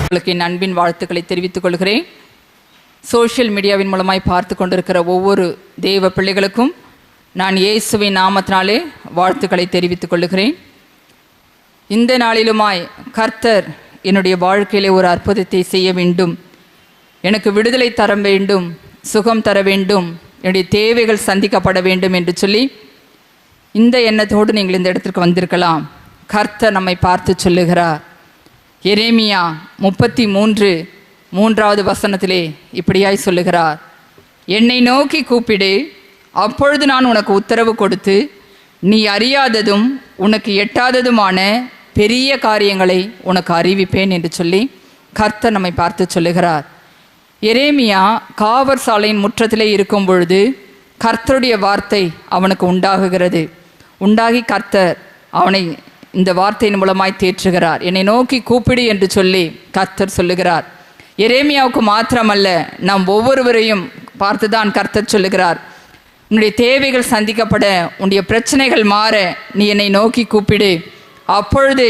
உங்களுக்கு என் அன்பின் வாழ்த்துக்களை தெரிவித்துக் கொள்கிறேன். சோஷியல் மீடியாவின் மூலமாய் பார்த்து கொண்டிருக்கிற ஒவ்வொரு தேவ பிள்ளைகளுக்கும் நான் இயேசுவின் நாமத்தினாலே வாழ்த்துக்களை தெரிவித்துக் கொள்கிறேன். இந்த நாளிலுமாய் கர்த்தர் என்னுடைய வாழ்க்கையிலே ஒரு அற்புதத்தை செய்ய வேண்டும், எனக்கு விடுதலை தர வேண்டும், சுகம் தர வேண்டும், என்னுடைய தேவைகள் சந்திக்கப்பட வேண்டும் என்று சொல்லி இந்த எண்ணத்தோடு நீங்கள் இந்த இடத்திற்கு வந்திருக்கலாம். கர்த்தர் நம்மை பார்த்து சொல்லுகிறார். எரேமியா 33:3 வசனத்திலே இப்படியாய் சொல்லுகிறார், என்னை நோக்கி கூப்பிடு, அப்பொழுது நான் உனக்கு உத்தரவு கொடுத்து நீ அறியாததும் உனக்கு எட்டாததுமான பெரிய காரியங்களை உனக்கு அறிவிப்பேன் என்று சொல்லி கர்த்தர் நம்மை பார்த்து சொல்லுகிறார். எரேமியா காவற் சாலையின் முற்றத்திலே இருக்கும் பொழுது கர்த்தருடைய வார்த்தை அவனுக்கு உண்டாகுகிறது. உண்டாகி கர்த்தர் அவனை இந்த வார்த்தையின் மூலமாய் தேற்றுகிறார். என்னை நோக்கி கூப்பிடு என்று சொல்லி கர்த்தர் சொல்லுகிறார். எரேமியாவுக்கு மாத்திரமல்ல, நாம் ஒவ்வொருவரையும் பார்த்துதான் கர்த்தர் சொல்லுகிறார், உன்னுடைய தேவைகள் சந்திக்கப்பட, உன்னுடைய பிரச்சனைகள் மாற நீ என்னை நோக்கி கூப்பிடு, அப்பொழுது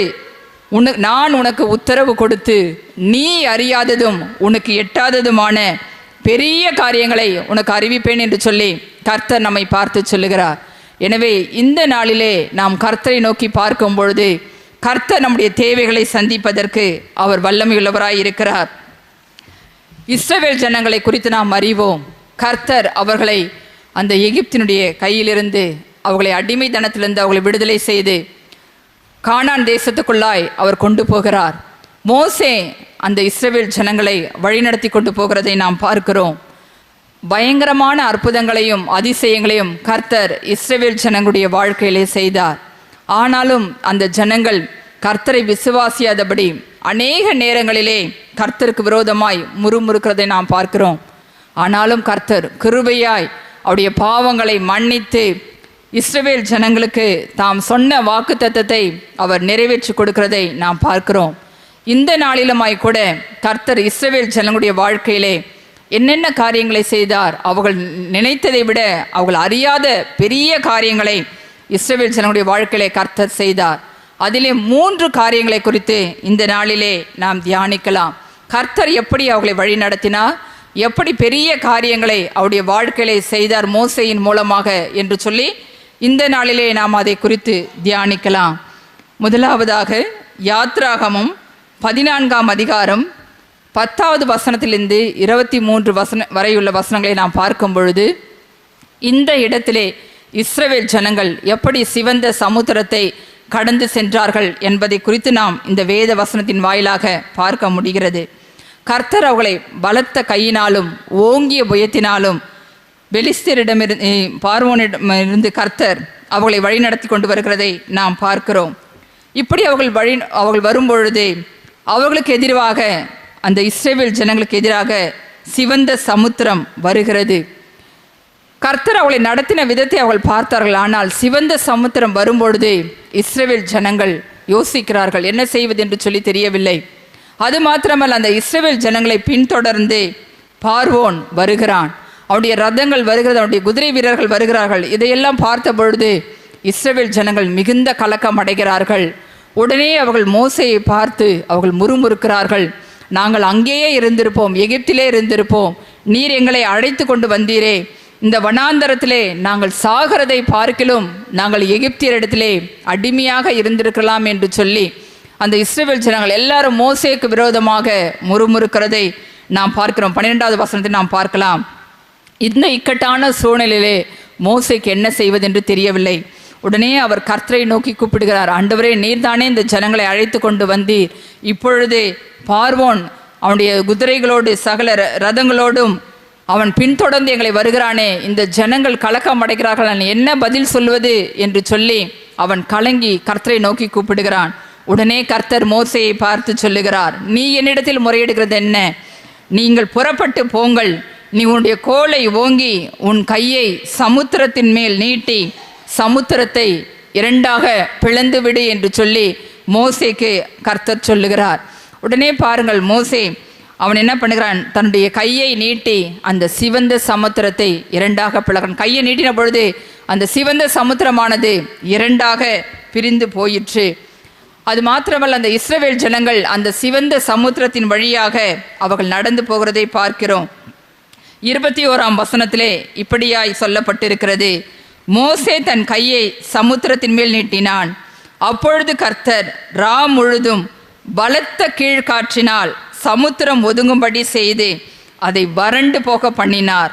நான் உனக்கு உத்தரவு கொடுத்து நீ அறியாததும் உனக்கு எட்டாததுமான பெரிய காரியங்களை உனக்கு அறிவிப்பேன் என்று சொல்லி கர்த்தர் நம்மை பார்த்து சொல்லுகிறார். எனவே இந்த நாளிலே நாம் கர்த்தரை நோக்கி பார்க்கும் பொழுது கர்த்தர் நம்முடைய தேவைகளை சந்திப்பதற்கு அவர் வல்லமையுள்ளவராய் இருக்கிறார். இஸ்ரவேல் ஜனங்களை குறித்து நாம் அறிவோம். கர்த்தர் அவர்களை அந்த எகிப்தினுடைய கையிலிருந்து, அவர்களை அடிமைத்தனத்திலிருந்து அவர்களை விடுதலை செய்து கானான் தேசத்துக்குள்ளாய் அவர் கொண்டு போகிறார். மோசே அந்த இஸ்ரவேல் ஜனங்களை வழிநடத்தி கொண்டு போகிறதை நாம் பார்க்கிறோம். பயங்கரமான அற்புதங்களையும் அதிசயங்களையும் கர்த்தர் இஸ்ரவேல் ஜனங்களுடைய வாழ்க்கையிலே செய்தார். ஆனாலும் அந்த ஜனங்கள் கர்த்தரை விசுவாசியாதபடி அநேக நேரங்களிலே கர்த்தருக்கு விரோதமாய் முறுமுறுக்கிறதை நாம் பார்க்கிறோம். ஆனாலும் கர்த்தர் கிருபையாய் அவருடைய பாவங்களை மன்னித்து இஸ்ரவேல் ஜனங்களுக்கு தாம் சொன்ன வாக்குத்தத்தத்தை அவர் நிறைவேற்றி கொடுக்கிறதை நாம் பார்க்கிறோம். இந்த நாளிலுமாய் கூட கர்த்தர் இஸ்ரவேல் ஜனங்களுடைய வாழ்க்கையிலே என்னென்ன காரியங்களை செய்தார், அவர்கள் நினைத்ததை விட அவர்கள் அறியாத பெரிய காரியங்களை இஸ்ரவேல் ஜனங்களுடைய வாழ்க்கையிலே கர்த்தர் செய்தார். அதிலே 3 காரியங்களை குறித்து இந்த நாளிலே நாம் தியானிக்கலாம். கர்த்தர் எப்படி அவர்களை வழி நடத்தினார், எப்படி பெரிய காரியங்களை அவருடைய வாழ்க்கையிலே செய்தார் மோசேயின் மூலமாக என்று சொல்லி இந்த நாளிலே நாம் அதை குறித்து தியானிக்கலாம். முதலாவதாக யாத்ராகமம் 14ஆம் அதிகாரம் 10வது வசனத்திலிருந்து 23 வரையுள்ள வசனங்களை நாம் பார்க்கும் பொழுது இந்த இடத்திலே இஸ்ரவேல் ஜனங்கள் எப்படி சிவந்த சமுத்திரத்தை கடந்து சென்றார்கள் என்பதை குறித்து நாம் இந்த வேத வசனத்தின் வாயிலாக பார்க்க முடிகிறது. கர்த்தர் அவர்களை பலத்த கையினாலும் ஓங்கிய புயத்தினாலும் பெலிஸ்தரிடமிருந்து பார்வோனிடமிருந்து கர்த்தர் அவர்களை வழிநடத்தி கொண்டு வருகிறதை நாம் பார்க்கிறோம். இப்படி அவர்கள் வரும்பொழுது அவர்களுக்கு எதிராக, அந்த இஸ்ரவேல் ஜனங்களுக்கு எதிராக சிவந்த சமுத்திரம் வருகிறது. கர்த்தர் அவளை நடத்தின விதத்தை அவர்கள் பார்த்தார்கள். ஆனால் சிவந்த சமுத்திரம் வரும்பொழுது இஸ்ரவேல் ஜனங்கள் யோசிக்கிறார்கள், என்ன செய்வது என்று சொல்லி தெரியவில்லை. அது மாத்திரமல்ல, அந்த இஸ்ரவேல் ஜனங்களை பின்தொடர்ந்து பார்வோன் வருகிறான், அவருடைய ரதங்கள் வருகிறது, அவருடைய குதிரை வீரர்கள் வருகிறார்கள். இதையெல்லாம் பார்த்த பொழுது இஸ்ரவேல் ஜனங்கள் மிகுந்த கலக்கம் அடைகிறார்கள். உடனே அவர்கள் மோசேயை பார்த்து அவர்கள் முறுமுறுக்கிறார்கள், நாங்கள் அங்கேயே இருந்திருப்போம், எகிப்திலே இருந்திருப்போம், நீர் எங்களை அழைத்து கொண்டு வந்தீரே, இந்த வனாந்தரத்திலே நாங்கள் சாகிறதை பார்க்கிலும் நாங்கள் எகிப்தியரிடத்திலே அடிமையாக இருந்திருக்கலாம் என்று சொல்லி அந்த இஸ்ரவேல் ஜனங்கள் எல்லாரும் மோசேக்கு விரோதமாக முறுமுறுக்கிறதை நாம் பார்க்கிறோம். 12வது வசனத்தை நாம் பார்க்கலாம். இந்த இக்கட்டான சூழ்நிலையிலே மோசேக்கு என்ன செய்வதென்று தெரியவில்லை. உடனே அவர் கர்த்தரை நோக்கி கூப்பிடுகிறார், ஆண்டவரே, நீர்தானே இந்த ஜனங்களை அழைத்து கொண்டு வந்தீர், இப்பொழுது பார்வோன் அவனுடைய குதிரைகளோடு சகல ரதங்களோடும் அவன் பின்தொடர்ந்து எங்களை வருகிறானே, இந்த ஜனங்கள் கலக்கம் அடைகிறார்கள், நான் என்ன பதில் சொல்வது என்று சொல்லி அவன் கலங்கி கர்த்தரை நோக்கி கூப்பிடுகிறான். உடனே கர்த்தர் மோசேயை பார்த்து சொல்லுகிறார், நீ என்னிடத்தில் முறையிடுகிறது என்ன? நீங்கள் புறப்பட்டு போங்கள், நீ உன்னுடைய கோலை ஓங்கி உன் கையை சமுத்திரத்தின் மேல் நீட்டி சமுத்திரத்தை 2ஆக பிளந்து விடு என்று சொல்லி மோசேக்கு கர்த்தர் சொல்லுகிறார். உடனே பாருங்கள், மோசே அவன் என்ன பண்ணுகிறான், தன்னுடைய கையை நீட்டி அந்த சிவந்த சமுத்திரத்தை 2ஆக பிளக்கிறான். கையை நீட்டின பொழுது அந்த சிவந்த சமுத்திரமானது 2ஆக பிரிந்து போயிற்று. அது மாத்திரமல்ல, அந்த இஸ்ரவேல் ஜனங்கள் அந்த சிவந்த சமுத்திரத்தின் வழியாக அவர்கள் நடந்து போகிறதை பார்க்கிறோம். 21ஆம் வசனத்திலே இப்படியாய் சொல்லப்பட்டிருக்கிறது, மோசே தன் கையை சமுத்திரத்தின் மேல் நீட்டினான். அப்பொழுது கர்த்தர் ரா முழுதும் பலத்த கீழ்காற்றினால் சமுத்திரம் ஒதுங்கும்படி செய்து அதை வறண்டு போக பண்ணினார்.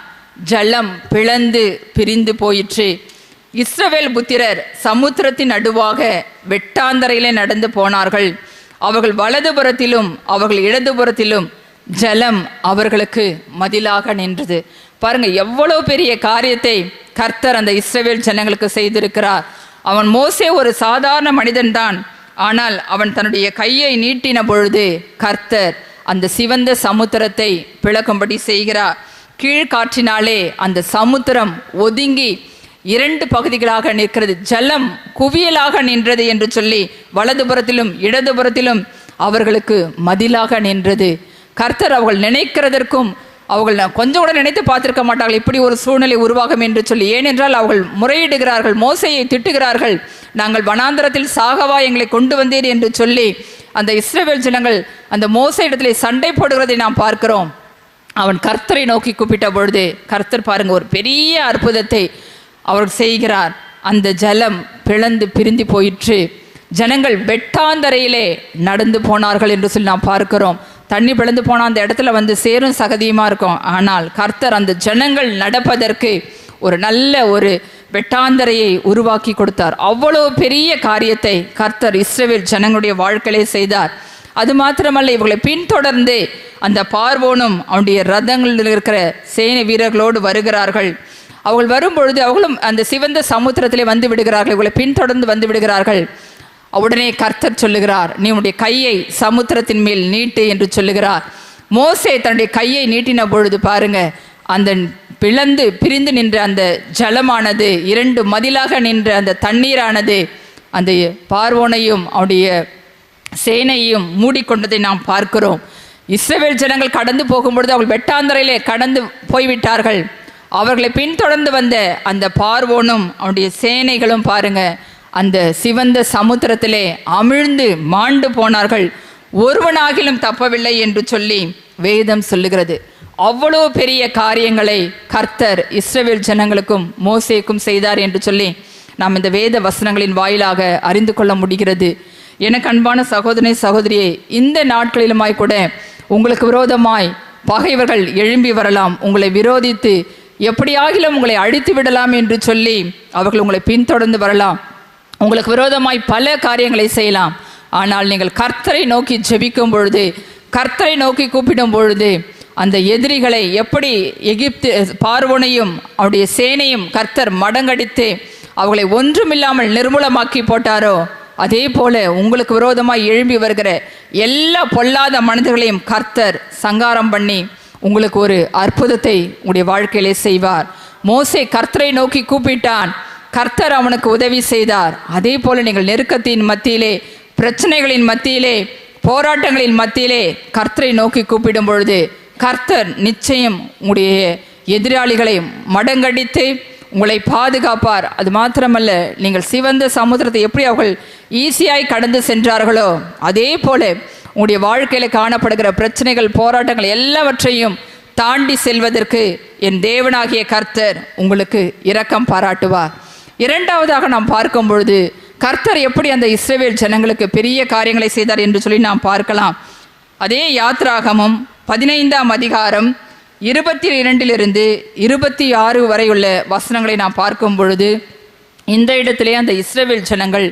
ஜலம் பிளந்து பிரிந்து போயிற்று. இஸ்ரவேல் புத்திரர் சமுத்திரத்தின் நடுவாக வெட்டாந்தரையிலே நடந்து போனார்கள். அவர்கள் வலதுபுறத்திலும் அவர்கள் இடதுபுறத்திலும் ஜலம் அவர்களுக்கு மதிலாக நின்றது. பாருங்க, எவ்வளவு பெரிய காரியத்தை கர்த்தர் அந்த இஸ்ரவேல் ஜனங்களுக்கு செய்திருக்கிறார். அவன் மோசே ஒரு சாதாரண மனிதன்தான். ஆனால் அவன் தன்னுடைய கையை நீட்டின பொழுது கர்த்தர் அந்த சிவந்த சமுத்திரத்தை பிளக்கும்படி செய்கிறார். கீழ்காற்றினாலே அந்த சமுத்திரம் ஒதுங்கி 2 பகுதிகளாக நிற்கிறது. ஜலம் குவியலாக நின்றது என்று சொல்லி வலதுபுறத்திலும் இடதுபுறத்திலும் அவர்களுக்கு மதிலாக நின்றது. கர்த்தர் அவர்கள் நினைக்கிறதற்கும் அவர்கள் கொஞ்சம் கூட நினைத்து பார்த்திருக்க மாட்டார்கள் இப்படி ஒரு சூழ்நிலை உருவாகும் என்று சொல்லி. ஏனென்றால் அவர்கள் முறையிடுகிறார்கள், மோசையை திட்டுகிறார்கள், நாங்கள் வனாந்தரத்தில் சாகவா எங்களை கொண்டு வந்தீர் என்று சொல்லி அந்த இஸ்ரவேல் ஜனங்கள் அந்த மோசே இடத்திலே சண்டை போடுகிறதை நாம் பார்க்கிறோம். அவன் கர்த்தரை நோக்கி கூப்பிட்ட பொழுது கர்த்தர் பாருங்க ஒரு பெரிய அற்புதத்தை அவர் செய்கிறார். அந்த ஜலம் பிளந்து பிரிந்து போயிற்று. ஜனங்கள் வெட்டாந்தரையிலே நடந்து போனார்கள் என்று சொல்லி நாம் பார்க்கிறோம். தண்ணி பிளந்து போனால் அந்த இடத்துல சேரும் சகதியுமா இருக்கும். ஆனால் கர்த்தர் அந்த ஜனங்கள் நடப்பதற்கு ஒரு நல்ல ஒரு வெட்டாந்தரையை உருவாக்கி கொடுத்தார். அவ்வளவு பெரிய காரியத்தை கர்த்தர் இஸ்ரவேல் ஜனங்களுடைய வாழ்க்கையிலே செய்தார். அது மாத்திரமல்ல, இவர்களை பின்தொடர்ந்து அந்த பார்வோனும் அவனுடைய ரதங்களில் இருக்கிற சேனை வீரர்களோடு வருகிறார்கள். அவர்கள் வரும்பொழுது அவர்களும் அந்த சிவந்த சமுத்திரத்திலே வந்து விடுகிறார்கள். இவர்களை பின்தொடர்ந்து வந்து விடுகிறார்கள். உடனே கர்த்தர் சொல்லுகிறார், நீ உன்னுடைய கையை சமுத்திரத்தின் மேல் நீட்டு என்று சொல்லுகிறார். மோசே தன்னுடைய கையை நீட்டின பொழுது பாருங்க, அந்த பிளந்து பிரிந்து நின்ற அந்த ஜலமானது 2 மதிலாக நின்ற அந்த தண்ணீரானது அந்த பார்வோனையும் அவனுடைய சேனையும் மூடிக்கொண்டதை நாம் பார்க்கிறோம். இஸ்ரவேல் ஜனங்கள் கடந்து போகும்பொழுது அவர்கள் வெட்டாந்தரையிலே கடந்து போய்விட்டார்கள். அவர்களை பின்தொடர்ந்து வந்த அந்த பார்வோனும் அவனுடைய சேனைகளும் பாருங்க அந்த சிவந்த சமுத்திரத்திலே அமிழ்ந்து மாண்டு போனார்கள். ஒருவனாகிலும் தப்பவில்லை என்று சொல்லி வேதம் சொல்லுகிறது. அவ்வளோ பெரிய காரியங்களை கர்த்தர் இஸ்ரவேல் ஜனங்களுக்கும் மோசேக்கும் செய்தார் என்று சொல்லி நாம் இந்த வேத வசனங்களின் வாயிலாக அறிந்து கொள்ள முடிகிறது. எனக்கு அன்பான சகோதரனே சகோதரியே, இந்த நாட்களிலுமாய் கூட உங்களுக்கு விரோதமாய் பகைவர்கள் எழும்பி வரலாம். உங்களை விரோதித்து எப்படியாகிலும் உங்களை அழித்து விடலாம் என்று சொல்லி அவர்கள் உங்களை பின்தொடர்ந்து வரலாம். உங்களுக்கு விரோதமாய் பல காரியங்களை செய்யலாம். ஆனால் நீங்கள் கர்த்தரை நோக்கி ஜெபிக்கும் பொழுது, கர்த்தரை நோக்கி கூப்பிடும் பொழுது, அந்த எதிரிகளை எப்படி எகிப்து பார்வோனையும் அவருடைய சேனையும் கர்த்தர் மடங்கடித்து அவர்களை ஒன்றுமில்லாமல் நிர்மூலமாக்கி போட்டாரோ, அதே போல உங்களுக்கு விரோதமாய் எழும்பி வருகிற எல்லா பொல்லாத மனிதர்களையும் கர்த்தர் சங்காரம் பண்ணி உங்களுக்கு ஒரு அற்புதத்தை உங்களுடைய வாழ்க்கையிலே செய்வார். மோசே கர்த்தரை நோக்கி கூப்பிட்டான், கர்த்தர் அவனுக்கு உதவி செய்தார். அதே போல நீங்கள் நெருக்கத்தின் மத்தியிலே, பிரச்சனைகளின் மத்தியிலே, போராட்டங்களின் மத்தியிலே கர்த்தரை நோக்கி கூப்பிடும் பொழுது கர்த்தர் நிச்சயம் உங்களுடைய எதிராளிகளை மடங்கடித்து உங்களை பாதுகாப்பார். அது மாத்திரமல்ல, நீங்கள் சிவந்த சமுத்திரத்தை எப்படி அவர்கள் ஈஸியாய் கடந்து சென்றார்களோ அதே போல உங்களுடைய வாழ்க்கையில் காணப்படுகிற பிரச்சனைகள், போராட்டங்கள் எல்லாவற்றையும் தாண்டி செல்வதற்கு என் தேவனாகிய கர்த்தர் உங்களுக்கு இரக்கம் பாராட்டுவார். இரண்டாவதாக நாம் பார்க்கும் பொழுது கர்த்தர் எப்படி அந்த இஸ்ரவேல் ஜனங்களுக்கு பெரிய காரியங்களை செய்தார் என்று சொல்லி நாம் பார்க்கலாம். அதே யாத்ராகமம் 15ஆம் அதிகாரம் 22 26 வரை உள்ள வசனங்களை நாம் பார்க்கும் பொழுது இந்த இடத்திலே அந்த இஸ்ரவேல் ஜனங்கள்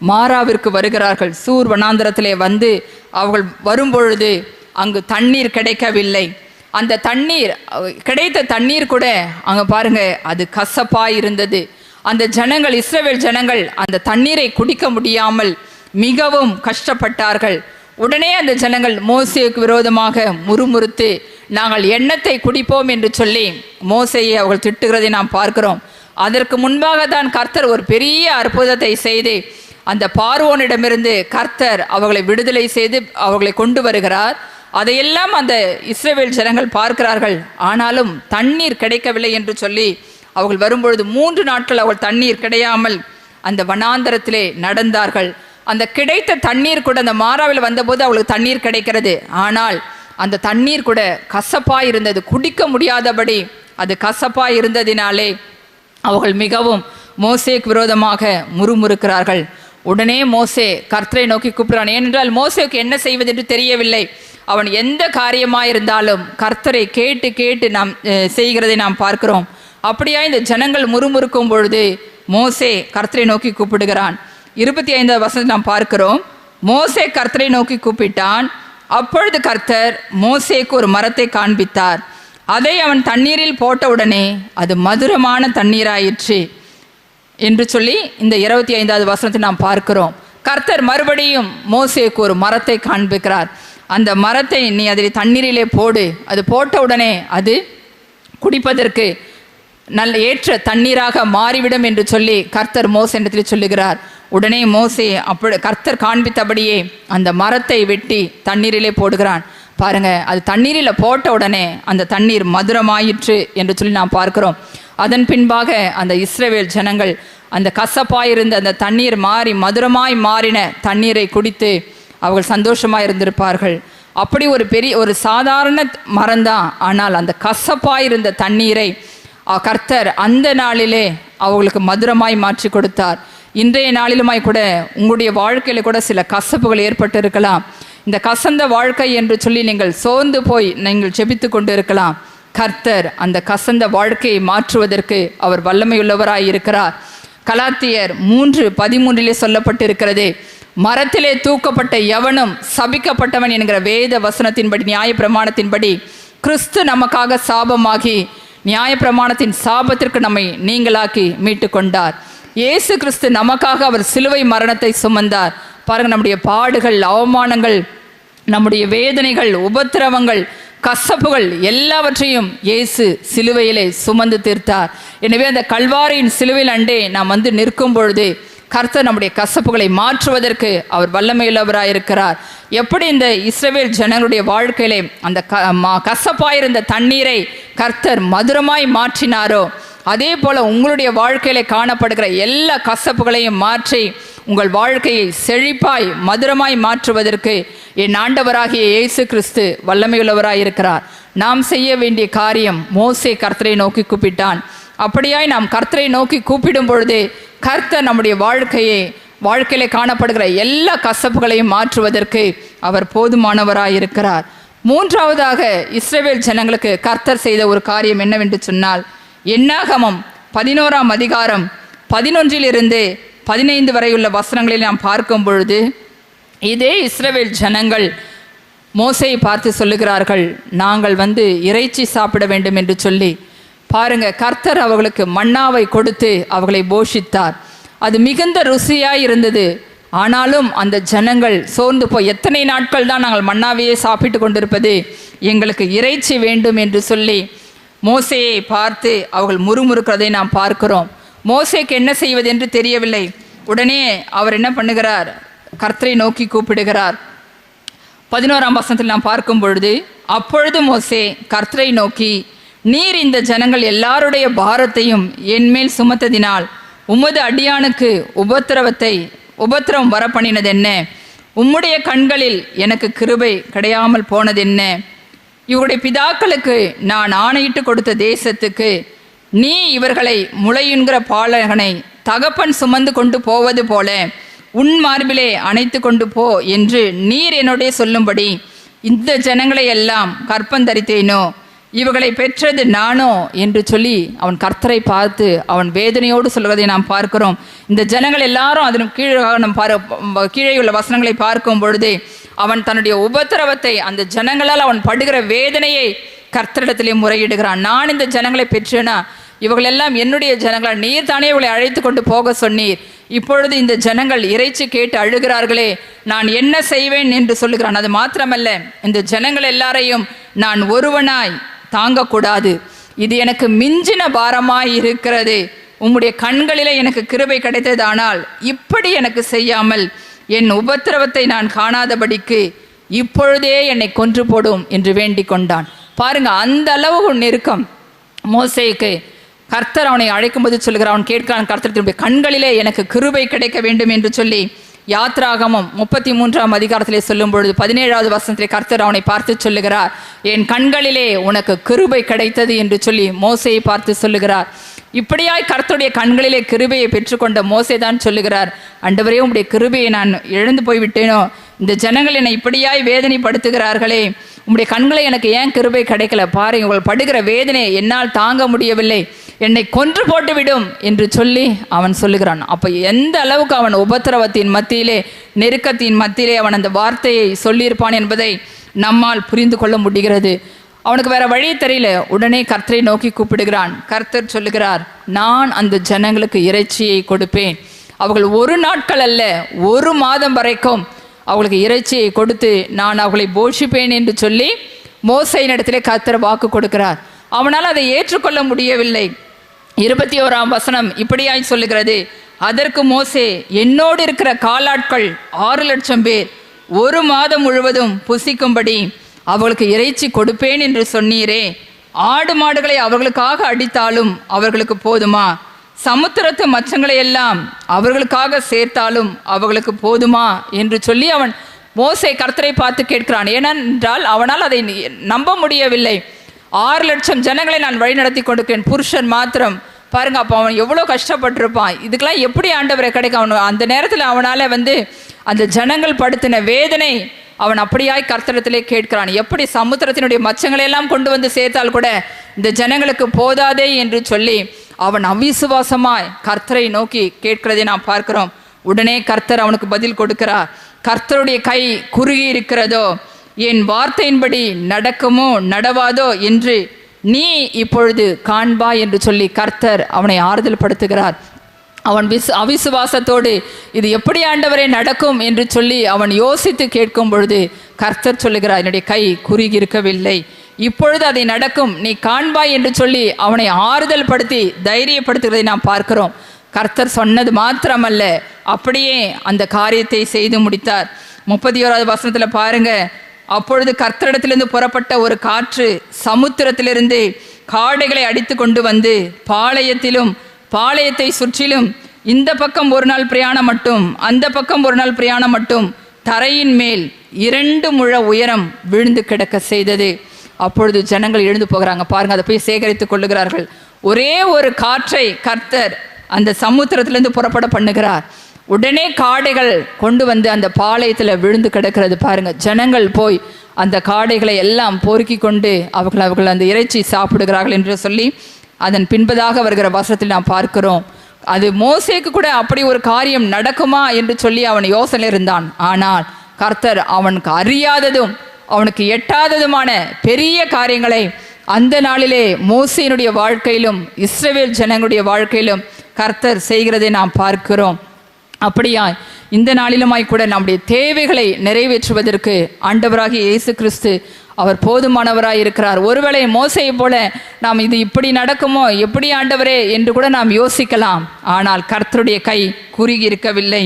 மாராவிற்கு வருகிறார்கள். சூர் வனாந்தரத்திலே வந்து அவர்கள் வரும்பொழுது அங்கு தண்ணீர் கிடைக்கவில்லை. அந்த தண்ணீர் கிடைத்த தண்ணீர் கூட அங்கே பாருங்க அது கசப்பாய் இருந்தது. அந்த ஜனங்கள், இஸ்ரவேல் ஜனங்கள் அந்த தண்ணீரை குடிக்க முடியாமல் மிகவும் கஷ்டப்பட்டார்கள். உடனே அந்த ஜனங்கள் மோசேக்கு விரோதமாக முறுமுறுத்து நாங்கள் எண்ணத்தை குடிப்போம் என்று சொல்லி மோசேயை அவர்கள் திட்டுகிறதை நாம் பார்க்கிறோம். அதற்கு முன்பாக தான் கர்த்தர் ஒரு பெரிய அற்புதத்தை செய்து அந்த பார்வோனிடமிருந்து கர்த்தர் அவர்களை விடுதலை செய்து அவர்களை கொண்டு வருகிறார். அதையெல்லாம் அந்த இஸ்ரவேல் ஜனங்கள் பார்க்கிறார்கள். ஆனாலும் தண்ணீர் கிடைக்கவில்லை என்று சொல்லி அவர்கள் வரும்பொழுது 3 நாட்கள் அவர்கள் தண்ணீர் கிடையாமல் அந்த வனாந்தரத்திலே நடந்தார்கள். அந்த கிடைத்த தண்ணீர் கூட அந்த மாறாவில் வந்தபோது அவளுக்கு தண்ணீர் கிடைக்கிறது. ஆனால் அந்த தண்ணீர் கூட கசப்பாக இருந்தது, குடிக்க முடியாதபடி அது கசப்பாக இருந்ததினாலே அவர்கள் மிகவும் மோசேக்கு விரோதமாக முறுமுறுக்கிறார்கள். உடனே மோசே கர்த்தரை நோக்கி கூப்பிடுறான். ஏனென்றால் மோசேக்கு என்ன செய்வது என்று தெரியவில்லை. அவன் எந்த காரியமாக இருந்தாலும் கர்த்தரை கேட்டு கேட்டு நாம் செய்கிறதை நாம் பார்க்கிறோம். அப்படியா இந்த ஜனங்கள் முறுமுறுக்கும் பொழுது மோசே கர்த்தரை நோக்கி கூப்பிடுகிறான். 25வது வசனத்தை நாம் பார்க்கிறோம். மோசே கர்த்தரை நோக்கி கூப்பிட்டான். அப்பொழுது கர்த்தர் மோசேக்கு ஒரு மரத்தை காண்பித்தார். அதை அவன் தண்ணீரில் போட்டவுடனே அது மதுரமான தண்ணீராயிற்று என்று சொல்லி இந்த 25வது வசனத்தை நாம் பார்க்கிறோம். கர்த்தர் மறுபடியும் மோசேக்கு ஒரு மரத்தை காண்பிக்கிறார். அந்த மரத்தை நீ அதில் தண்ணீரிலே போடு, அது போட்டவுடனே அது குடிப்பதற்கு நல்ல ஏற்ற தண்ணீராக மாறிவிடும் என்று சொல்லி கர்த்தர் மோசேனிடத்தில் சொல்லுகிறார். உடனே மோசே கர்த்தர் காண்பித்தபடியே அந்த மரத்தை வெட்டி தண்ணீரிலே போடுகிறான். பாருங்க, அது தண்ணீரில் போட்ட உடனே அந்த தண்ணீர் மதுரமாயிற்று என்று சொல்லி நாம் பார்க்கிறோம். அதன் பின்பாக அந்த இஸ்ரவேல் ஜனங்கள் அந்த கசப்பாயிருந்த அந்த தண்ணீர் மாறி மதுரமாய் மாறின தண்ணீரை குடித்து அவர்கள் சந்தோஷமாக இருந்திருப்பார்கள். அப்படி ஒரு சாதாரண மரம்தான், ஆனால் அந்த கசப்பாயிருந்த தண்ணீரை கர்த்தர் அந்த நாளிலே அவர்களுக்கு மதுரமாய் மாற்றி கொடுத்தார். இன்றைய நாளிலுமாய் கூட உங்களுடைய வாழ்க்கையில் கூட சில கசப்புகள் ஏற்பட்டு இருக்கலாம். இந்த கசந்த வாழ்க்கை என்று சொல்லி நீங்கள் சோர்ந்து போய் நீங்கள் ஜெபித்து கொண்டு இருக்கலாம். கர்த்தர் அந்த கசந்த வாழ்க்கையை மாற்றுவதற்கு அவர் வல்லமையுள்ளவராய் இருக்கிறார். கலாத்தியர் 3:13 சொல்லப்பட்டிருக்கிறது, மரத்திலே தூக்கப்பட்ட எவனும் சபிக்கப்பட்டவன் என்கிற வேத வசனத்தின்படி நியாய பிரமாணத்தின்படி கிறிஸ்து நமக்காக சாபமாகி நியாய பிரமாணத்தின் சாபத்திற்கு நம்மை நீங்களாக்கி மீட்டு கொண்டார். இயேசு கிறிஸ்து நமக்காக அவர் சிலுவை மரணத்தை சுமந்தார். பாருங்கள், நம்முடைய பாடுகள், அவமானங்கள், நம்முடைய வேதனைகள், உபத்திரவங்கள், கசப்புகள் எல்லாவற்றையும் இயேசு சிலுவையிலே சுமந்து தீர்த்தார். எனவே அந்த கல்வாரியின் சிலுவையில் அண்டே நாம் வந்து நிற்கும் பொழுது கர்த்தர் நம்முடைய கசப்புகளை மாற்றுவதற்கு அவர் வல்லமையுள்ளவராயிருக்கிறார். எப்படி இந்த இஸ்ரவேல் ஜனங்களுடைய வாழ்க்கையிலே அந்த கசப்பாயிருந்த தண்ணீரை கர்த்தர் மதுரமாய் மாற்றினாரோ, அதே போல உங்களுடைய வாழ்க்கையில காணப்படுகிற எல்லா கசப்புகளையும் மாற்றி உங்கள் வாழ்க்கையை செழிப்பாய் மதுரமாய் மாற்றுவதற்கு என் ஆண்டவராகிய இயேசு கிறிஸ்து வல்லமையுள்ளவராய் இருக்கிறார். நாம் செய்ய வேண்டிய காரியம், மோசே கர்த்தரை நோக்கி கூப்பிட்டான். அப்படியாய் நாம் கர்த்தரை நோக்கி கூப்பிடும் பொழுது கர்த்தர் நம்முடைய வாழ்க்கையில காணப்படுகிற எல்லா கசப்புகளையும் மாற்றுவதற்கு அவர் போதுமானவராய் இருக்கிறார். மூன்றாவதாக இஸ்ரவேல் ஜனங்களுக்கு கர்த்தர் செய்த ஒரு காரியம் என்னவென்று சொன்னால், என்னாகமம் 11ஆம் அதிகாரம் 11 15 வரையுள்ள வசனங்களில் நாம் பார்க்கும் பொழுது இதே இஸ்ரவேல் ஜனங்கள் மோசேயை பார்த்து சொல்லுகிறார்கள், நாங்கள் இறைச்சி சாப்பிட வேண்டும் என்று சொல்லி. பாருங்க, கர்த்தர் அவர்களுக்கு மன்னாவை கொடுத்து அவர்களை போஷித்தார். அது மிகுந்த ருசியாய் இருந்தது. ஆனாலும் அந்த ஜனங்கள் சோர்ந்து போய், எத்தனை நாட்கள் தான் நாங்கள் மன்னாவையே சாப்பிட்டு கொண்டிருப்பது, எங்களுக்கு இறைச்சி வேண்டும் என்று சொல்லி மோசேயை பார்த்து அவர்கள் முறுமுறுக்கிறதை நாம் பார்க்கிறோம். மோசேக்கு என்ன செய்வது என்று தெரியவில்லை. உடனே அவர் என்ன பண்ணுகிறார், கர்த்தரை நோக்கி கூப்பிடுகிறார். 11ஆம் வசனத்தில் நாம் பார்க்கும் பொழுது, அப்பொழுது மோசே கர்த்தரை நோக்கி, நீர் இந்த ஜனங்கள் எல்லாருடைய பாரத்தையும் என்மேல் சுமத்ததினால் உமது அடியானுக்கு உபத்திரவம் வரப்பண்ணினது என்ன? உம்முடைய கண்களில் எனக்கு கிருபை கிடையாமல் போனது என்ன? இவருடைய பிதாக்களுக்கு நான் ஆணையிட்டு கொடுத்த தேசத்துக்கு நீ இவர்களை முளையுண்கிற பாலகனை தகப்பன் சுமந்து கொண்டு போவது போல உன் மார்பிலே அணைத்து கொண்டு போ என்று நீர் என்னுடைய சொல்லும்படி இந்த ஜனங்களை எல்லாம் கற்பந்தரித்தேனோ, இவர்களை பெற்றது நானோ என்று சொல்லி அவன் கர்த்தரை பார்த்து அவன் வேதனையோடு சொல்வதை நாம் பார்க்கிறோம். இந்த ஜனங்கள் எல்லாரும் அதன் கீழே உள்ள வசனங்களை பார்க்கும் பொழுது அவன் தன்னுடைய உபத்திரவத்தை, அந்த ஜனங்களால் அவன் படுகிற வேதனையை கர்த்தரிடத்திலே முறையிடுகிறான். நான் இந்த ஜனங்களை பெற்றேனா? இவர்களெல்லாம் என்னுடைய ஜனங்களால், நீர் தானே இவளை அழைத்து கொண்டு போக சொன்னீர். இப்பொழுது இந்த ஜனங்கள் இறைச்சி கேட்டு அழுகிறார்களே, நான் என்ன செய்வேன் என்று சொல்லுகிறான். அது மாத்திரமல்ல, இந்த ஜனங்கள் எல்லாரையும் நான் ஒருவனாய் தாங்கக்கூடாது, இது எனக்கு மிஞ்சின பாரமாய் இருக்கிறது. உம்முடைய கண்களிலே எனக்கு கிருபை கிடைத்ததானால் இப்படி எனக்கு செய்யாமல் என் உபத்திரவத்தை நான் காணாதபடிக்கு இப்பொழுதே என்னை கொன்று போடும் என்று வேண்டிக் கொண்டான். பாருங்க, அந்த அளவு நெருக்கம் மோசேக்கு. கர்த்தர் அவனை அழைக்கும் போது சொல்கிறான், அவன் கேட்கிறான், கர்த்தருடைய கண்களிலே எனக்கு கிருபை கிடைக்க வேண்டும் என்று சொல்லி யாத்ராகமம் 33ஆம் அதிகாரத்திலே சொல்லும் பொழுது 17வது வசனத்திலே கர்த்தர் அவனை பார்த்து சொல்லுகிறார், என் கண்களிலே உனக்கு கிருபை கிடைத்தது என்று சொல்லி மோசேயை பார்த்து சொல்லுகிறார். இப்படியாய் கர்த்தருடைய கண்களிலே கிருபையை பெற்றுக்கொண்ட மோசே தான் சொல்லுகிறார், ஆண்டவரே உம்முடைய கிருபையை நான் இழந்து போய்விட்டேனோ, இந்த ஜனங்கள் என்னை இப்படியாய் வேதனைப்படுத்துகிறார்களே, உம்முடைய கண்களை எனக்கு ஏன் கிருபை கிடைக்கல, பாருங்க உங்கள் படுகிற வேதனையை என்னால் தாங்க முடியவில்லை, என்னை கொன்று போட்டுவிடும் என்று சொல்லி அவன் சொல்லுகிறான். அப்போ எந்த அளவுக்கு அவன் உபத்திரவத்தின் மத்தியிலே, நெருக்கத்தின் மத்தியிலே அவன் அந்த வார்த்தையை சொல்லியிருப்பான் என்பதை நம்மால் புரிந்து கொள்ள முடிகிறது. அவனுக்கு வேற வழி தெரியல, உடனே கர்த்தரை நோக்கி கூப்பிடுகிறான். கர்த்தர் சொல்லுகிறார், நான் அந்த ஜனங்களுக்கு இறைச்சியை கொடுப்பேன், அவர்கள் ஒரு நாட்கள் அல்ல 1 மாதம் வரைக்கும் அவர்களுக்கு இறைச்சியை கொடுத்து நான் அவர்களை போஷிப்பேன் என்று சொல்லி மோசேயின் இடத்திலே கர்த்தர் வாக்கு கொடுக்கிறார். அவனால் அதை ஏற்றுக்கொள்ள முடியவில்லை. 21ஆம் வசனம் இப்படியாய் சொல்லுகிறது, அதற்கு மோசே, என்னோடு இருக்கிற காலாட்கள் 6 லட்சம் பேர் 1 மாதம் முழுவதும் புசிக்கும்படி அவர்களுக்கு இறைச்சி கொடுப்பேன் என்று சொன்னீரே, ஆடு மாடுகளை அவர்களுக்காக அடித்தாலும் அவர்களுக்கு போதுமா, சமுத்திரத்து மச்சங்களை எல்லாம் அவர்களுக்காக சேர்த்தாலும் அவர்களுக்கு போதுமா என்று சொல்லி அவன் மோசே கர்த்தரை பார்த்து கேட்கிறான். ஏனென்றால் அவனால் அதை நம்ப முடியவில்லை. 6 லட்சம் ஜனங்களை நான் வழிநடத்தி கொடுக்கிறேன், புருஷன் மாத்திரம். பாருங்க, அப்போ அவன் எவ்வளோ கஷ்டப்பட்டிருப்பான். இதுக்கெல்லாம் எப்படி ஆண்டவரை கிடைக்கும்? அவன் அந்த நேரத்தில் அவனால் அந்த ஜனங்கள் படுத்தின வேதனை அவன் அப்படியாய் கர்த்தரிடத்திலே கேட்கிறான். எப்படி சமுத்திரத்தினுடைய மச்சங்களையெல்லாம் கொண்டு வந்து சேர்த்தால் கூட இந்த ஜனங்களுக்கு போதாதே என்று சொல்லி அவன் அவிசுவாசமாய் கர்த்தரை நோக்கி கேட்கிறதை நாம் பார்க்கிறோம். உடனே கர்த்தர் அவனுக்கு பதில் கொடுக்கிறார். கர்த்தருடைய கை குறுகி இருக்கிறதோ, என் வார்த்தையின்படி நடக்குமோ நடவாதோ என்று நீ இப்பொழுது காண்பா என்று சொல்லி கர்த்தர் அவனை ஆறுதல் படுத்துகிறார். அவன் அவிசுவாசத்தோடு இது எப்படி ஆண்டவரே நடக்கும் என்று சொல்லி அவன் யோசித்து கேட்கும் பொழுது கர்த்தர் சொல்லுகிறார், என்னுடைய கை குறுகி இருக்கவில்லை, இப்பொழுது அதை நடக்கும், நீ காண்பாய் என்று சொல்லி அவனை ஆறுதல் படுத்தி தைரியப்படுத்துகிறதை நாம் பார்க்கிறோம். கர்த்தர் சொன்னது மாத்திரமல்ல, அப்படியே அந்த காரியத்தை செய்து முடித்தார். 31வது வசனத்தில் பாருங்க, அப்பொழுது கர்த்தரிடத்திலிருந்து புறப்பட்ட ஒரு காற்று சமுத்திரத்திலிருந்து காடைகளை அடித்து கொண்டு வந்து பாளையத்திலும் பாளையத்தை சுற்றிலும் இந்த பக்கம் 1 நாள் பிரயாணம் மட்டும் அந்த பக்கம் 1 நாள் பிரயாணம் மட்டும் தரையின் மேல் 2 முழ உயரம் விழுந்து கிடக்க செய்தது. அப்பொழுது ஜனங்கள் எழுந்து போகிறாங்க. பாருங்க, அதை போய் சேகரித்துக் கொள்ளுகிறார்கள். ஒரே ஒரு காற்றை கர்த்தர் அந்த சமுத்திரத்திலிருந்து புறப்பட பண்ணுகிறார். உடனே காடைகள் கொண்டு வந்து அந்த பாளையத்தில் விழுந்து கிடக்கிறது. பாருங்க, ஜனங்கள் போய் அந்த காடைகளை எல்லாம் பொறுக்கி கொண்டு அவர்கள் அந்த இறைச்சி சாப்பிடுகிறார்கள் என்று சொல்லி அதன் பின்பதாக வருகிற வசனத்தில் நாம் பார்க்கிறோம். அது மோசேக்கு கூட அப்படி ஒரு காரியம் நடக்குமா என்று சொல்லி அவன் யோசனை இருந்தான். ஆனால் கர்த்தர் அவனுக்கு அறியாததும் அவனுக்கு எட்டாததுமான பெரிய காரியங்களை அந்த நாளிலே மோசேயினுடைய வாழ்க்கையிலும் இஸ்ரவேல் ஜனங்களுடைய வாழ்க்கையிலும் கர்த்தர் செய்கிறதை நாம் பார்க்கிறோம். அப்படியா இந்த நாளிலுமாய் கூட நம்முடைய தேவைகளை நிறைவேற்றுவதற்கு ஆண்டவராகிய இயேசு கிறிஸ்து அவர் போதுமானவராய் இருக்கிறார். ஒருவேளை மோசேயை போல நாம் இது இப்படி நடக்குமோ, எப்படி ஆண்டவரே என்று கூட நாம் யோசிக்கலாம். ஆனால் கர்த்தருடைய கை குறுகி இருக்கவில்லை.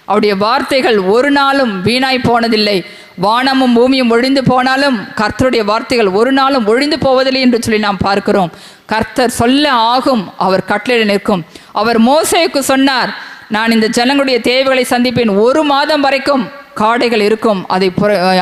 அவருடைய வார்த்தைகள் ஒரு நாளும் வீணாய் போனதில்லை. வானமும் பூமியும் ஒழிந்து போனாலும் கர்த்தருடைய வார்த்தைகள் ஒரு நாளும் ஒழிந்து போவதில்லை என்று சொல்லி நாம் பார்க்கிறோம். கர்த்தர் சொல்ல ஆகும், அவர் கட்டளை நிற்கும். அவர் மோசேக்கு சொன்னார், நான் இந்த ஜனங்களுடைய தேவைகளை சந்திப்பேன், 1 மாதம் வரைக்கும் காடைகள் இருக்கும், அதை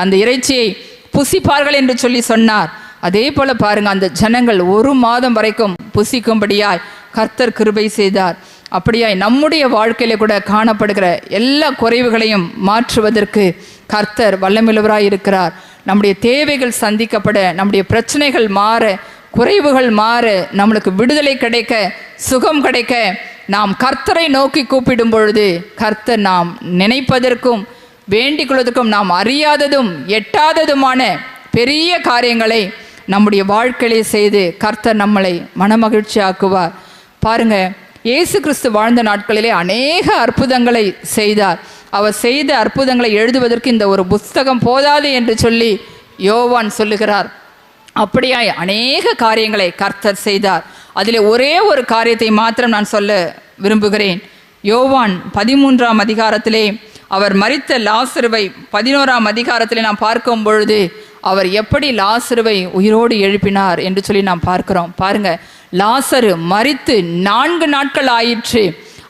அந்த இறைச்சியை புசிப்பார்கள் என்று சொல்லி சொன்னார். அதே போல பாருங்க, அந்த ஜனங்கள் 1 மாதம் வரைக்கும் புசிக்கும்படியாய் கர்த்தர் கிருபை செய்தார். அப்படியாய் நம்முடைய வாழ்க்கையில கூட காணப்படுகிற எல்லா குறைவுகளையும் மாற்றுவதற்கு கர்த்தர் வல்லமையுள்ளவராய் இருக்கிறார். நம்முடைய தேவைகள் சந்திக்கப்பட, நம்முடைய பிரச்சனைகள் மாற, குறைவுகள் மாற, நம்மளுக்கு விடுதலை கிடைக்க, சுகம் கிடைக்க நாம் கர்த்தரை நோக்கி கூப்பிடும் பொழுது கர்த்தர் நாம் நினைப்பதற்கும் வேண்டிக் கொள்வதற்கும் நாம் அறியாததும் எட்டாததுமான பெரிய காரியங்களை நம்முடைய வாழ்க்கையிலே செய்து கர்த்தர் நம்மளை மனமகிழ்ச்சி ஆக்குவார். பாருங்க, இயேசு கிறிஸ்து வாழ்ந்த நாட்களிலே அநேக அற்புதங்களை செய்தார். அவர் செய்த அற்புதங்களை எழுதுவதற்கு இந்த ஒரு புஸ்தகம் போதாது என்று சொல்லி யோவான் சொல்லுகிறார். அப்படியாய் அநேக காரியங்களை கர்த்தர் செய்தார். அதில் ஒரே ஒரு காரியத்தை மாத்திரம் நான் சொல்ல விரும்புகிறேன். யோவான் 13ஆம் அதிகாரத்திலே அவர் மரித்த லாசருவை 11ஆம் அதிகாரத்திலே நாம் பார்க்கும் பொழுது அவர் எப்படி லாசருவை உயிரோடு எழுப்பினார் என்று சொல்லி நாம் பார்க்கிறோம். பாருங்க, லாசரு மரித்து 4 நாட்கள் ஆயிற்று.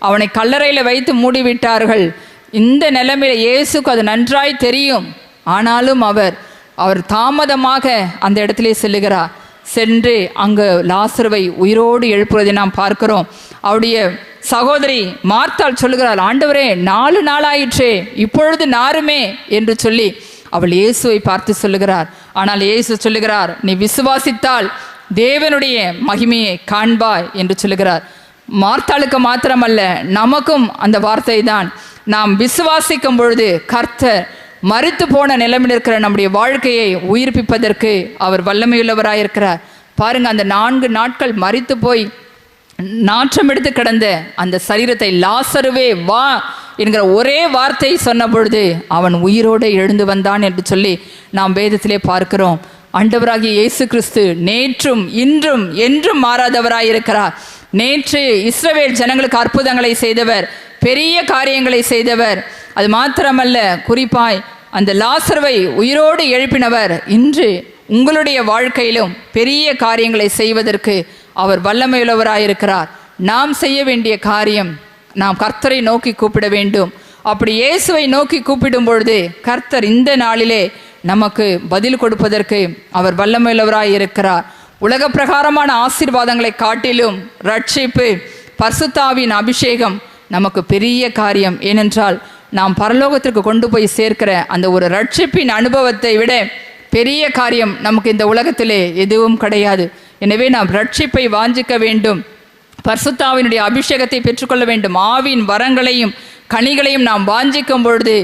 அவனை கல்லறையில் வைத்து மூடிவிட்டார்கள். இந்த நிலைமையில இயேசுக்கு அது நன்றாய் தெரியும். ஆனாலும் அவர் தாமதமாக அந்த இடத்திலே செல்லுகிறார். சென்று அங்கு லாசருவை உயிரோடு எழுப்புவதை நாம் பார்க்கிறோம். அவருடைய சகோதரி மார்த்தாள் சொல்லுகிறாள், ஆண்டவரே 4 நாளாயிற்றே, இப்பொழுது நாருமே என்று சொல்லி அவள் இயேசுவை பார்த்து சொல்லுகிறார். ஆனால் இயேசு சொல்லுகிறார், நீ விசுவாசித்தால் தேவனுடைய மகிமையை காண்பாய் என்று சொல்லுகிறார். மார்த்தாளுக்கு மாத்திரமல்ல, நமக்கும் அந்த வார்த்தை தான். நாம் விசுவாசிக்கும் பொழுது கர்த்தர் மரித்து போன நிலைமையில் இருக்கிற நம்முடைய வாழ்க்கையை உயிர்ப்பிப்பதற்கு அவர் வல்லமையுள்ளவராயிருக்கிறார். பாருங்க, அந்த 4 நாட்கள் மரித்து போய் நாற்றம் எடுத்து கிடந்த அந்த சரீரத்தை லாசருவே வா என்கிற ஒரே வார்த்தை சொன்ன பொழுது அவன் உயிரோடு எழுந்து வந்தான் என்று சொல்லி நாம் வேதத்திலே பார்க்கிறோம். ஆண்டவராகிய இயேசு கிறிஸ்து நேற்றும் இன்றும் என்றும் மாறாதவராயிருக்கிறார். நேற்று இஸ்ரவேல் ஜனங்களுக்கு அற்புதங்களை செய்தவர், பெரிய காரியங்களை செய்தவர். அது மாத்திரமல்ல, குறிப்பாய் அந்த லாசருவை உயிரோடு எழுப்பினவர் இன்று உங்களுடைய வாழ்க்கையிலும் பெரிய காரியங்களை செய்வதற்கு அவர் வல்லமையுள்ளவராயிருக்கிறார். நாம் செய்ய வேண்டிய காரியம், நாம் கர்த்தரை நோக்கி கூப்பிட வேண்டும். அப்படி இயேசுவை நோக்கி கூப்பிடும் பொழுது கர்த்தர் இந்த நாளிலே நமக்கு பதில் கொடுப்பதற்கு அவர் வல்லமையுள்ளவராயிருக்கிறார். உலக பிரகாரமான ஆசீர்வாதங்களை காட்டிலும் ரட்சிப்பு, பரிசுத்தாவின் அபிஷேகம் நமக்கு பெரிய காரியம். ஏனென்றால் நாம் பரலோகத்திற்கு கொண்டு போய் சேர்க்கிற அந்த ஒரு ரட்சிப்பின் அனுபவத்தை விட பெரிய காரியம் நமக்கு இந்த உலகத்திலே எதுவும் கிடையாது. எனவே நாம் ரட்சிப்பை வாஞ்சிக்க வேண்டும், பரிசுத்தாவினுடைய அபிஷேகத்தை பெற்றுக்கொள்ள வேண்டும். ஆவின் வரங்களையும் கனிகளையும் நாம் வாஞ்சிக்கும் பொழுது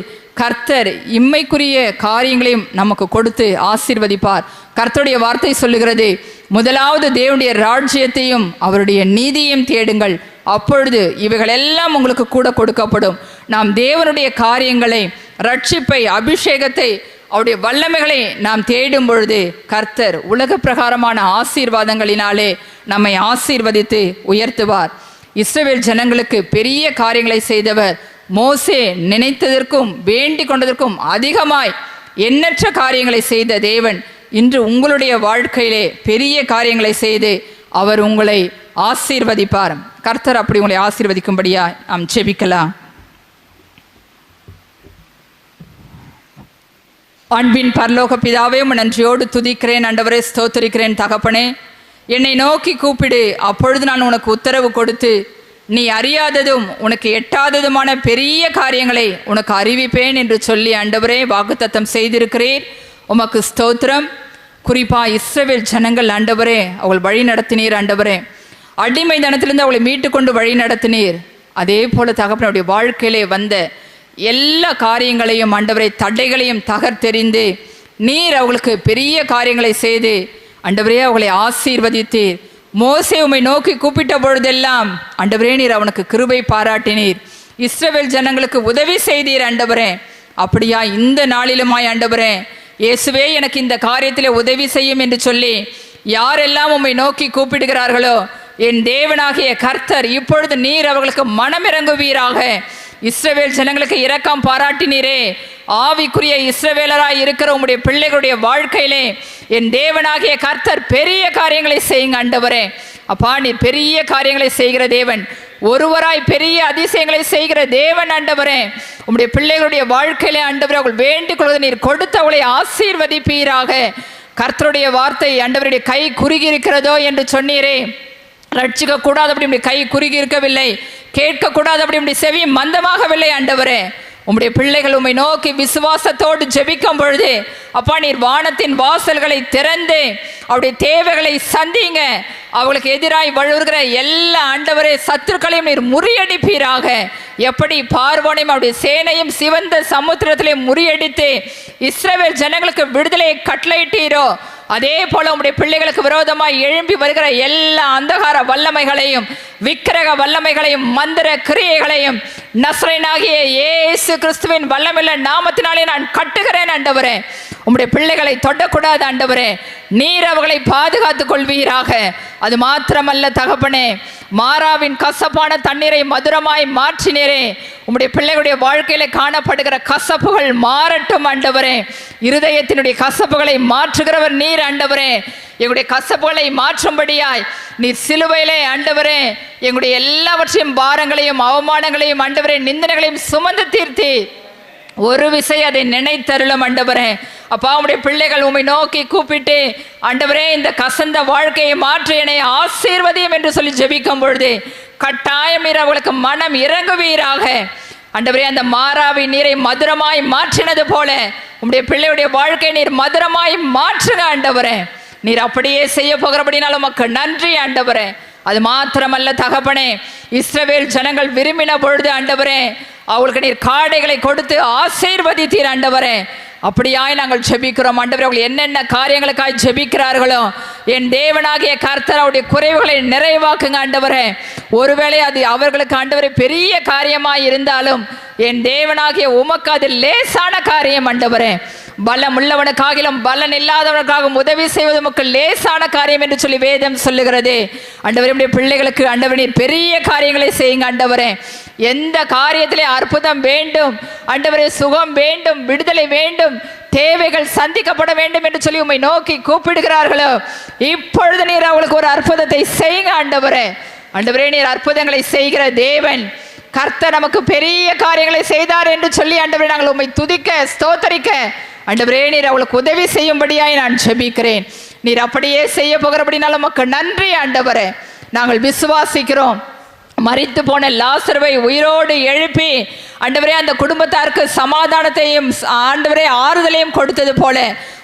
கர்த்தர் இம்மைக்குரிய காரியங்களையும் நமக்கு கொடுத்து ஆசீர்வதிப்பார். கர்த்தருடைய வார்த்தை சொல்லுகிறது, முதலாவது தேவனுடைய ராஜ்யத்தையும் அவருடைய நீதியையும் தேடுங்கள், அப்பொழுது இவைகள் எல்லாம் உங்களுக்கு கூட கொடுக்கப்படும். நாம் தேவனுடைய காரியங்களை, ரட்சிப்பை, அபிஷேகத்தை, அவருடைய வல்லமைகளை நாம் தேடும் பொழுது கர்த்தர் உலக பிரகாரமான ஆசீர்வாதங்களினாலே நம்மை ஆசீர்வதித்து உயர்த்துவார். இஸ்ரவேல் ஜனங்களுக்கு பெரிய காரியங்களை செய்தவர். மோசே நினைத்ததற்கும் வேண்டிக் கொண்டதற்கும் அதிகமாய் எண்ணற்ற காரியங்களை செய்த தேவன் இன்று உங்களுடைய வாழ்க்கையிலே பெரிய காரியங்களை செய்து அவர் உங்களை ஆசீர்வதிப்பார். கர்த்தர் அப்படி உங்களை ஆசீர்வதிக்கும்படியா நாம் ஜெபிக்கலாம். அன்பின் பரலோக பிதாவே, நன்றியோடு துதிக்கிறேன் ஆண்டவரே, ஸ்தோத்திரிக்கிறேன் தகப்பனே. என்னை நோக்கி கூப்பிடு, அப்பொழுது நான் உனக்கு உத்தரவு கொடுத்து நீ அறியாததும் உனக்கு எட்டாததுமான பெரிய காரியங்களை உனக்கு அறிவிப்பேன் என்று சொல்லி ஆண்டவரே வாக்குத்தத்தம் செய்திருக்கிறீர். உமக்கு ஸ்தோத்திரம். குறிப்பாக இஸ்ரவேல் ஜனங்கள் ஆண்டவரே, அவள் வழி நடத்தினீர் ஆண்டவரே. அடிமை தனத்திலிருந்து அவளை மீட்டு கொண்டு வழி நடத்தினீர். அதே போல தகப்பனுடைய வாழ்க்கையிலே வந்த எல்லா காரியங்களையும் ஆண்டவரை தடைகளையும் தகர்த்தெறிந்து நீர் அவளுக்கு பெரிய காரியங்களை செய்து ஆண்டவரே அவளை ஆசீர்வதித்தீர். மோசே உம்மை நோக்கி கூப்பிட்ட பொழுதெல்லாம் ஆண்டவரே நீர் அவனுக்கு கிருபை பாராட்டினீர். இஸ்ரவேல் ஜனங்களுக்கு உதவி செய்தீர் ஆண்டவரே. அப்படியா இந்த நாளிலுமாய் ஆண்டவரே, இயேசுவே எனக்கு இந்த காரியத்திலே உதவி செய்யும் என்று சொல்லி யாரெல்லாம் உம்மை நோக்கி கூப்பிடுகிறார்களோ என் தேவனாகிய கர்த்தர் இப்பொழுது நீர் அவர்களுக்கு மனமிறங்குவீராக. இஸ்ரவேல் ஜனங்களுக்கு இரக்கம் பாராட்டினீரே, ஆவிக்குரிய இஸ்ரவேலராய் இருக்கிற உம்முடைய பிள்ளைகளுடைய வாழ்க்கையிலே என் தேவனாகிய கர்த்தர் பெரிய காரியங்களை செய்யுங்க ஆண்டவரே. அப்பா, நீர் பெரிய காரியங்களை செய்கிற தேவன், ஒருவராய் பெரிய அதிசயங்களை செய்கிற தேவன் ஆண்டவரே. உம்முடைய பிள்ளைகளுடைய வாழ்க்கையிலே ஆண்டவரே அவர்கள் வேண்டிக் கொள்வதை நீர் கொடுத்து அவளை ஆசீர்வதிப்பீராக. கர்த்தருடைய வார்த்தை ஆண்டவருடைய கை குறுகி இருக்கிறதோ என்று சொன்னீரே, ரட்சிக்க கூடாது அப்படி கை குறுகி இருக்கவில்லை, கேட்கக்கூடாது அப்படி செவி மந்தமாகவில்லை ஆண்டவரே. உம்முடைய பிள்ளைகள் உம்மை நோக்கி விசுவாசத்தோடு ஜெபிக்கும் பொழுது அப்பா நீர் வானத்தின் வாசல்களை திறந்து அவருடைய தேவைகளை சந்திங்க. அவளுக்கு எதிராய் வழுவுகிற எல்லா ஆண்டவரே சத்துருக்களையும் நீர் முறியடிப்பீராக. எப்படி பார்வோனையும் அவருடைய சேனையும் சிவந்த சமுத்திரத்திலே முறியடித்து இஸ்ரவேல் ஜனங்களுக்கு விடுதலையை கட்டளையிட்டீரோ, அதே போல உம்முடைய பிள்ளைகளுக்கு விரோதமாய் எழும்பி வருகிற எல்லா அந்தகார வல்லமைகளையும் விக்கிரக வல்லமைகளையும் மந்திர கிரியைகளையும் நசரேயனாகிய இயேசு கிறிஸ்துவின் வல்லமையுள்ள நாமத்தினாலே நான் கட்டுகிறேன் ஆண்டவரே. உம்முடைய பிள்ளைகளை தொடக்கூடாது ஆண்டவரே, நீர் அவர்களை பாதுகாத்துக் கொள்வீராக. அது மாத்திரமல்ல தகப்பனே, மாறாவின் கசப்பான தண்ணீரை மதுரமாய் மாற்றினீரே, உம்முடைய பிள்ளைகளுடைய வாழ்க்கையில காணப்படுகிற கசப்புகள் மாறட்டும் ஆண்டவரே. இருதயத்தினுடைய கசப்புகளை மாற்றுகிறவர் நீர் ஆண்டவரே. எங்களுடைய கசப்புகளை மாற்றும்படியாய் நீர் சிலுவையிலே ஆண்டவரே எங்களுடைய எல்லாவற்றையும் பாரங்களையும் அவமானங்களையும் ஆண்டவரே நிந்தனைகளையும் சுமந்து தீர்த்தி ஒரு விசை அதை நினைத்தருளும் ஆண்டவரே. அப்பா உம்முடைய பிள்ளைகள் உம்மை நோக்கி கூப்பிட்டு ஆண்டவரே இந்த கசந்த வாழ்க்கையை மாற்றி என்னை ஆசீர்வதியும் என்று சொல்லி ஜெபிக்கும் பொழுது கட்டாயம் நீர் அவர்களுக்கு மனம் இறங்குவீராக ஆண்டவரே. அந்த மாறாவி நீரை மதுரமாய் மாற்றினது போல உம்முடைய பிள்ளையுடைய வாழ்க்கை நீர் மதுரமாய் மாற்றுங்க ஆண்டவரே. நீர் அப்படியே செய்ய போகிறபடினாலும் உமக்கு நன்றி ஆண்டவரே. அது மாத்திரமல்ல தகப்பனே, இஸ்ரவேல் ஜனங்கள் விரும்பின பொழுது ஆண்டவரே அவர்களுக்கு நீர் காடைகளை கொடுத்து ஆசீர்வதித்தீர் ஆண்டவரே. அப்படியாய் நாங்கள் ஜெபிக்கிறோம் ஆண்டவரே. அவர்கள் என்னென்ன காரியங்களுக்காய் ஜெபிக்கிறார்களோ என் தேவனாகிய கர்த்தர் அவருடைய குறைவுகளை நிறைவாக்குங்க ஆண்டவரே. ஒருவேளை அது அவர்களுக்கு ஆண்டவரே பெரிய காரியமாய் இருந்தாலும் என் தேவனாகிய உமக்கு அது லேசான காரியம் ஆண்டவரே. பலம் உள்ளவனுக்காகிலும் பலன் இல்லாதவனுக்காகவும் உதவி செய்வது உமக்கு லேசான காரியம் என்று சொல்லி வேதம் சொல்லுகிறது ஆண்டவரே. நம்முடைய பிள்ளைகளுக்கு ஆண்டவரே நீர் பெரிய காரியங்களை செய்யுங்க ஆண்டவரே. எந்த காரியத்திலே அற்புதம் வேண்டும் ஆண்டவரே, சுகம் வேண்டும், விடுதலை வேண்டும், தேவைகள் சந்திக்கப்பட வேண்டும் என்று சொல்லி உம்மை நோக்கி கூப்பிடுகிறார்களோ இப்பொழுது நீர் அவளுக்கு ஒரு அற்புதத்தை செய்யுங்க ஆண்டவரே. ஆண்டவரே நீர் அற்புதங்களை செய்கிற தேவன். கர்த்தர் நமக்கு பெரிய காரியங்களை செய்தார் என்று சொல்லி ஆண்டவரே நாங்கள் உம்மை துதிக்க ஸ்தோத்தரிக்க ஆண்டவரே நீர் அவளுக்கு உதவி செய்யும்படியாய் நான் ஜெபிக்கிறேன். நீர் அப்படியே செய்ய போகிறபடினாலும் உமக்கு நன்றி ஆண்டவரே. நாங்கள் விசுவாசிக்கிறோம். மரித்து போன லாசருவை உயிரோடு எழுப்பி ஆண்டவரே அந்த குடும்பத்தாருக்கு சமாதானத்தையும் ஆண்டவரே ஆறுதலையும் கொடுத்தது போல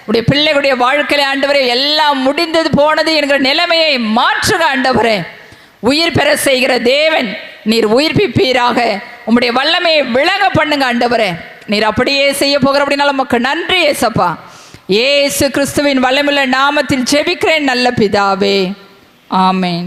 உடைய பிள்ளைகளுடைய வாழ்க்கையில ஆண்டவரே எல்லாம் முடிந்தது போனது என்கிற நிலைமையை மாற்றுங்க ஆண்டவரே. உயிர் பெற செய்கிற தேவன் நீர் உயிர்ப்பிப்பீராக. உம்முடைய வல்லமையை விளங்க பண்ணுங்க ஆண்டவரே. நீர் அப்படியே செய்ய போகிற அப்படின்னாலும் உமக்கு நன்றி ஏசப்பா. இயேசு கிறிஸ்துவின் வல்லமையுள்ள நாமத்தில் ஜெபிக்கிறேன் நல்ல பிதாவே, ஆமேன்.